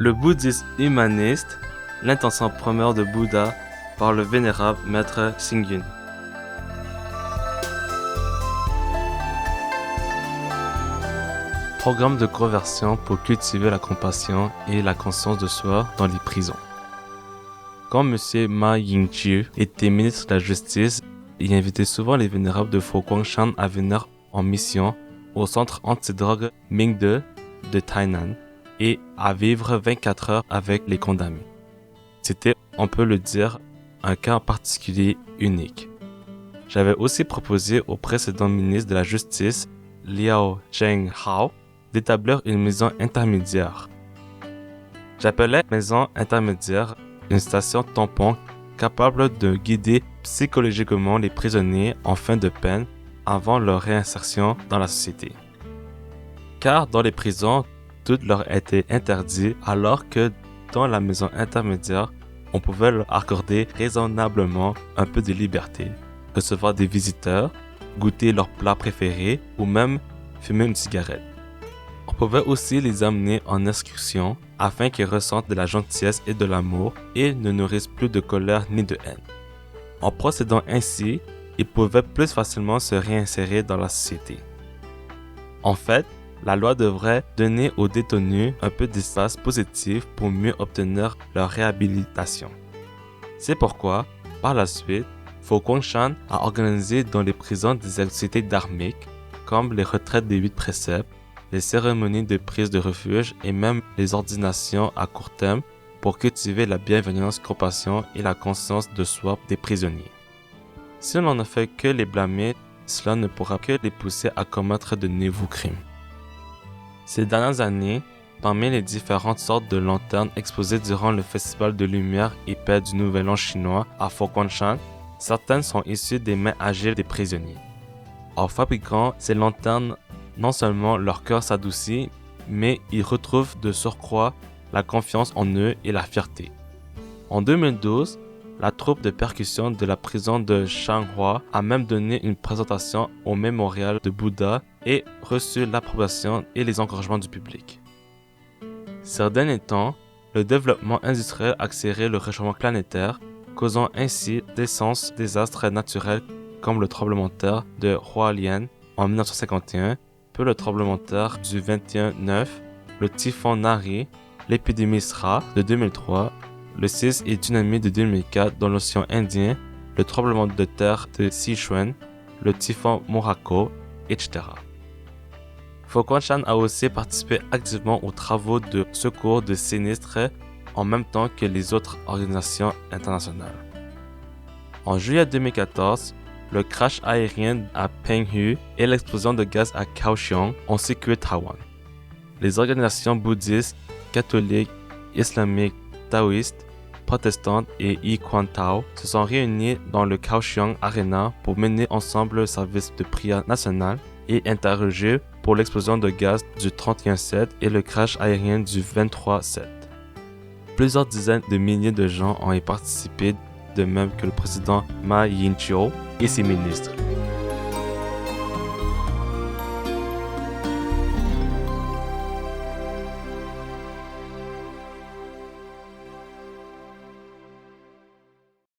Le bouddhisme humaniste, l'intention première de Bouddha par le vénérable maître Xingyun. Programme de conversion pour cultiver la compassion et la conscience de soi dans les prisons. Quand M. Ma Ying-jeou était ministre de la Justice, il invitait souvent les vénérables de Fo Guangshan à venir en mission au centre antidrogue Mingde de Tainan et à vivre 24 heures avec les condamnés. C'était, on peut le dire, un cas en particulier unique. J'avais aussi proposé au précédent ministre de la Justice, Liao Zhenghao, d'établir une maison intermédiaire. J'appelais maison intermédiaire une station tampon capable de guider psychologiquement les prisonniers en fin de peine avant leur réinsertion dans la société. Car dans les prisons, tout leur était interdit alors que dans la maison intermédiaire, on pouvait leur accorder raisonnablement un peu de liberté, recevoir des visiteurs, goûter leurs plats préférés ou même fumer une cigarette. On pouvait aussi les amener en excursion afin qu'ils ressentent de la gentillesse et de l'amour et ne nourrissent plus de colère ni de haine. En procédant ainsi, ils pouvaient plus facilement se réinsérer dans la société. En fait, la loi devrait donner aux détenus un peu d'espace positif pour mieux obtenir leur réhabilitation. C'est pourquoi, par la suite, Fo Guangshan a organisé dans les prisons des activités dharmiques, comme les retraites des 8 préceptes, les cérémonies de prise de refuge et même les ordinations à court terme pour cultiver la bienveillance, compassion et la conscience de soi des prisonniers. Si l'on ne fait que les blâmer, cela ne pourra que les pousser à commettre de nouveaux crimes. Ces dernières années, parmi les différentes sortes de lanternes exposées durant le Festival de Lumière et Paix du Nouvel An chinois à Fo Guangshan, certaines sont issues des mains agiles des prisonniers. En fabriquant ces lanternes, non seulement leur cœur s'adoucit, mais ils retrouvent de surcroît la confiance en eux et la fierté. En 2012, la troupe de percussion de la prison de Changhua a même donné une présentation au mémorial de Bouddha et reçu l'approbation et les encouragements du public. Ces derniers temps, le développement industriel a accéléré le réchauffement planétaire, causant ainsi d'immenses désastres naturels comme le tremblement de terre de Hualien en 1951, puis le tremblement de terre du 21-9, le typhon Nari, l'épidémie SRA de 2003, le séisme et tsunami de 2004 dans l'océan Indien, le tremblement de terre de Sichuan, le typhon Morakot, etc. Fo Guangshan a aussi participé activement aux travaux de secours de sinistres en même temps que les autres organisations internationales. En juillet 2014, le crash aérien à Penghu et l'explosion de gaz à Kaohsiung ont secoué Taïwan. Les organisations bouddhistes, catholiques, islamiques, taoïstes, protestantes et Yi-Kuan-Tao se sont réunies dans le Kaohsiung Arena pour mener ensemble le service de prière national et interroger pour l'explosion de gaz du 31-7 et le crash aérien du 23-7. Plusieurs dizaines de milliers de gens ont y participé, de même que le président Ma Ying-jeou et ses ministres.